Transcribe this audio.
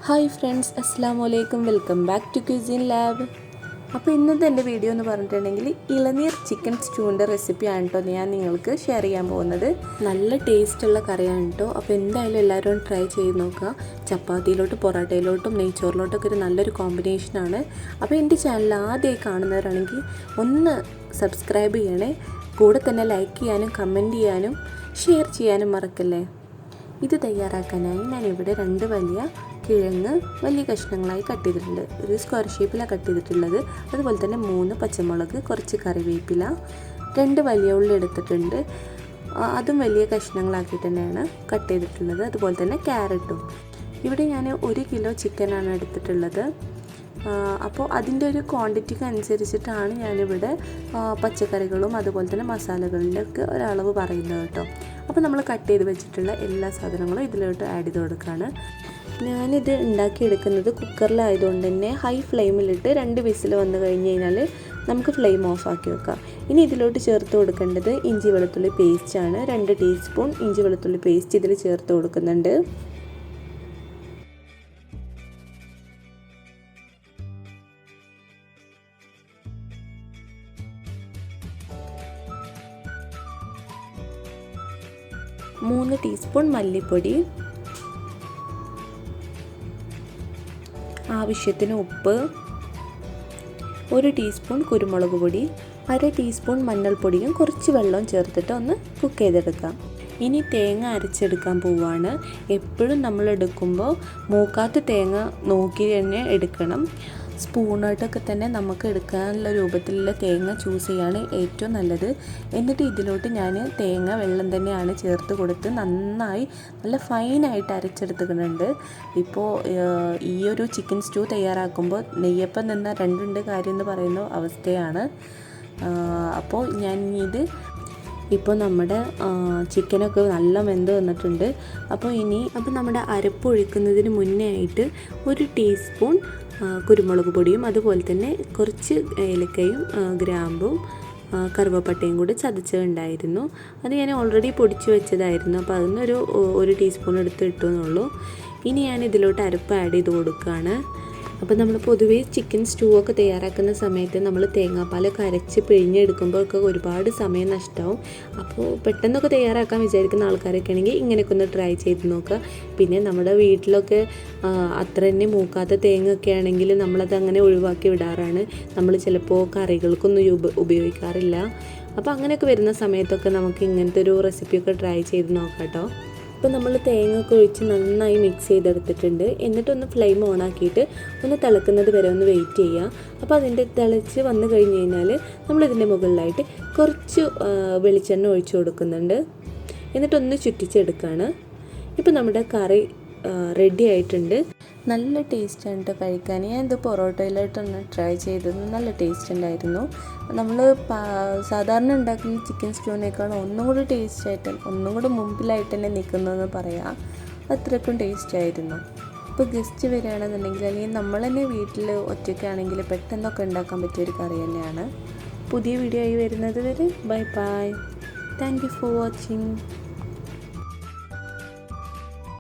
Hi friends, അസ്സലാമു അലൈക്കും. Welcome back to cuisine lab. അപ്പോൾ ഇന്നത്തെ എൻ്റെ വീഡിയോ എന്ന് പറഞ്ഞിട്ടുണ്ടെങ്കിൽ ഇളനീർ ചിക്കൻ സ്റ്റൂവിൻ്റെ റെസിപ്പിയാണ് കേട്ടോ ഞാൻ നിങ്ങൾക്ക് ഷെയർ ചെയ്യാൻ പോകുന്നത്. നല്ല ടേസ്റ്റുള്ള കറിയാണ് കേട്ടോ. അപ്പോൾ എന്തായാലും എല്ലാവരും ട്രൈ ചെയ്ത് നോക്കുക. ചപ്പാത്തിയിലോട്ട്, പൊറോട്ടയിലോട്ടും നെയ്ച്ചോറിലോട്ടൊക്കെ ഒരു നല്ലൊരു കോമ്പിനേഷനാണ്. അപ്പോൾ എൻ്റെ ചാനൽ ആദ്യമായി കാണുന്നവരാണെങ്കിൽ ഒന്ന് സബ്സ്ക്രൈബ് ചെയ്യണേ. കൂടെ തന്നെ ലൈക്ക് ചെയ്യാനും കമൻറ്റ് ചെയ്യാനും ഷെയർ ചെയ്യാനും മറക്കല്ലേ. ഇത് തയ്യാറാക്കാനായി ഞാനിവിടെ 2 വലിയ കിഴങ്ങ് വലിയ കഷ്ണങ്ങളായി കട്ട് ചെയ്തിട്ടുണ്ട്. ഒരു സ്ക്വയർ ഷേപ്പിലാണ് കട്ട് ചെയ്തിട്ടുള്ളത്. അതുപോലെ തന്നെ 3 പച്ചമുളക്, കുറച്ച് കറിവേപ്പില, 2 വലിയ ഉള്ളി എടുത്തിട്ടുണ്ട്. അതും വലിയ കഷ്ണങ്ങളാക്കിയിട്ട് തന്നെയാണ് കട്ട് ചെയ്തിട്ടുള്ളത്. അതുപോലെ തന്നെ ക്യാരറ്റും. ഇവിടെ ഞാൻ 1 കിലോ ചിക്കനാണ് എടുത്തിട്ടുള്ളത്. അപ്പോൾ അതിൻ്റെ ഒരു ക്വാണ്ടിറ്റിക്ക് അനുസരിച്ചിട്ടാണ് ഞാനിവിടെ പച്ചക്കറികളും അതുപോലെ തന്നെ മസാലകളിലൊക്കെ ഒരളവ് പറയുന്നത് കേട്ടോ. അപ്പോൾ നമ്മൾ കട്ട് ചെയ്ത് വെച്ചിട്ടുള്ള എല്ലാ സാധനങ്ങളും ഇതിലോട്ട് ആഡ് ചെയ്ത് കൊടുക്കുകയാണ്. ഞാനിത് ഉണ്ടാക്കിയെടുക്കുന്നത് കുക്കറിലായതുകൊണ്ട് തന്നെ ഹൈ ഫ്ലെയിമിലിട്ട് 2 വിസിൽ വന്നു കഴിഞ്ഞ് കഴിഞ്ഞാൽ നമുക്ക് ഫ്ലെയിം ഓഫ് ആക്കി വെക്കാം. ഇനി ഇതിലോട്ട് ചേർത്ത് കൊടുക്കേണ്ടത് ഇഞ്ചി വെളുത്തുള്ളി പേസ്റ്റാണ്. 2 ടീസ്പൂൺ ഇഞ്ചി വെളുത്തുള്ളി പേസ്റ്റ് ഇതിൽ ചേർത്ത് കൊടുക്കുന്നുണ്ട്. മൂന്ന് ടീസ്പൂൺ മല്ലിപ്പൊടി, ആവശ്യത്തിന് ഉപ്പ്, 1 ടീസ്പൂൺ കുരുമുളക് പൊടി, 1/2 ടീസ്പൂൺ മഞ്ഞൾപ്പൊടിയും കുറച്ച് വെള്ളവും ചേർത്തിട്ട് ഒന്ന് കുക്ക് ചെയ്തെടുക്കാം. ഇനി തേങ്ങ അരച്ചെടുക്കാൻ പോവുകയാണ്. എപ്പോഴും നമ്മൾ എടുക്കുമ്പോൾ മൂക്കാത്ത തേങ്ങ നോക്കി തന്നെ എടുക്കണം. സ്പൂണായിട്ടൊക്കെ തന്നെ നമുക്ക് എടുക്കാനുള്ള രൂപത്തിലുള്ള തേങ്ങ ചൂസ് ചെയ്യാണ് ഏറ്റവും നല്ലത്. എന്നിട്ട് ഇതിലോട്ട് ഞാൻ തേങ്ങ വെള്ളം തന്നെയാണ് ചേർത്ത് കൊടുത്ത് നന്നായി നല്ല ഫൈനായിട്ട് അരച്ചെടുത്തിട്ടുണ്ട്. ഇപ്പോൾ ഈ ഒരു ചിക്കൻ സ്റ്റൂ തയ്യാറാക്കുമ്പോൾ നെയ്യപ്പം നിന്ന 2 കാര്യം എന്ന് പറയുന്ന അവസ്ഥയാണ്. അപ്പോൾ ഞാൻ ഇത് ഇപ്പോൾ നമ്മുടെ ചിക്കനൊക്കെ നല്ല വെന്ത് വന്നിട്ടുണ്ട്. അപ്പോൾ നമ്മുടെ അരപ്പ് ഒഴിക്കുന്നതിന് മുന്നേ ആയിട്ട് 1 ടീസ്പൂൺ കുരുമുളക് പൊടിയും അതുപോലെ തന്നെ കുറച്ച് ഏലക്കയും ഗ്രാമ്പും കറുവപ്പട്ടയും കൂടി ചതച്ചതുണ്ടായിരുന്നു. അത് ഞാൻ ഓൾറെഡി പൊടിച്ച് വെച്ചതായിരുന്നു. അപ്പോൾ അതിനൊരു 1 ടീസ്പൂൺ എടുത്ത് ഇട്ടു എന്നുള്ളൂ. ഇനി ഞാൻ ഇതിലോട്ട് അരപ്പ് ആഡ് ചെയ്ത് കൊടുക്കുകയാണ്. അപ്പോൾ നമ്മൾ പൊതുവേ ചിക്കൻ സ്റ്റൂ ഒക്കെ തയ്യാറാക്കുന്ന സമയത്ത് നമ്മൾ തേങ്ങാപ്പാലൊക്കെ അരച്ച് പിഴിഞ്ഞെടുക്കുമ്പോഴൊക്കെ ഒരുപാട് സമയം നഷ്ടമാവും. അപ്പോൾ പെട്ടെന്നൊക്കെ തയ്യാറാക്കാൻ വിചാരിക്കുന്ന ആൾക്കാരൊക്കെ ആണെങ്കിൽ ഇങ്ങനെയൊക്കെ ഒന്ന് ട്രൈ ചെയ്ത് നോക്കുക. പിന്നെ നമ്മുടെ വീട്ടിലൊക്കെ അത്ര തന്നെ മൂക്കാത്ത തേങ്ങയൊക്കെ ആണെങ്കിൽ നമ്മളത് അങ്ങനെ ഒഴിവാക്കി വിടാറാണ്. നമ്മൾ ചിലപ്പോൾ കറികൾക്കൊന്നും ഉപയോഗിക്കാറില്ല. അപ്പോൾ അങ്ങനെയൊക്കെ വരുന്ന സമയത്തൊക്കെ നമുക്ക് ഇങ്ങനത്തെ ഒരു റെസിപ്പിയൊക്കെ ട്രൈ ചെയ്ത് നോക്കാം കേട്ടോ. ഇപ്പോൾ നമ്മൾ തേങ്ങ ഒക്കെ ഒഴിച്ച് നന്നായി മിക്സ് ചെയ്തെടുത്തിട്ടുണ്ട്. എന്നിട്ടൊന്ന് ഫ്ലെയിം ഓൺ ആക്കിയിട്ട് ഒന്ന് തിളക്കുന്നത് വരെ ഒന്ന് വെയിറ്റ് ചെയ്യുക. അപ്പോൾ അതിൻ്റെ തിളച്ച് വന്നു കഴിഞ്ഞ് കഴിഞ്ഞാൽ നമ്മളിതിൻ്റെ മുകളിലായിട്ട് കുറച്ച് വെളിച്ചെണ്ണ ഒഴിച്ച് കൊടുക്കുന്നുണ്ട്. എന്നിട്ടൊന്ന് ചുറ്റിച്ചെടുക്കുകയാണ്. ഇപ്പോൾ നമ്മുടെ കറി റെഡി ആയിട്ടുണ്ട്. നല്ല ടേസ്റ്റാണ് കേട്ടോ കഴിക്കാൻ. ഞാൻ ഇത് പൊറോട്ടയിലായിട്ടൊന്ന് ട്രൈ ചെയ്തത് നല്ല ടേസ്റ്റ് ഉണ്ടായിരുന്നു. നമ്മൾ സാധാരണ ഉണ്ടാക്കുന്ന ചിക്കൻ സ്റ്റൂവിനേക്കാളും ഒന്നും കൂടി ടേസ്റ്റായിട്ട് ഒന്നും കൂടി മുമ്പിലായിട്ട് തന്നെ നിൽക്കുന്നതെന്ന് പറയാം. അത്രയ്ക്കും ടേസ്റ്റായിരുന്നു. ഇപ്പോൾ ഗസ്റ്റ് വരികയാണെന്നുണ്ടെങ്കിൽ അല്ലെങ്കിൽ നമ്മൾ തന്നെ വീട്ടിൽ ഒറ്റയ്ക്കാണെങ്കിൽ പെട്ടെന്നൊക്കെ ഉണ്ടാക്കാൻ പറ്റിയൊരു കറി തന്നെയാണ്. പുതിയ വീഡിയോ ആയി വരുന്നത് വരെ bye bye. Thank you for watching.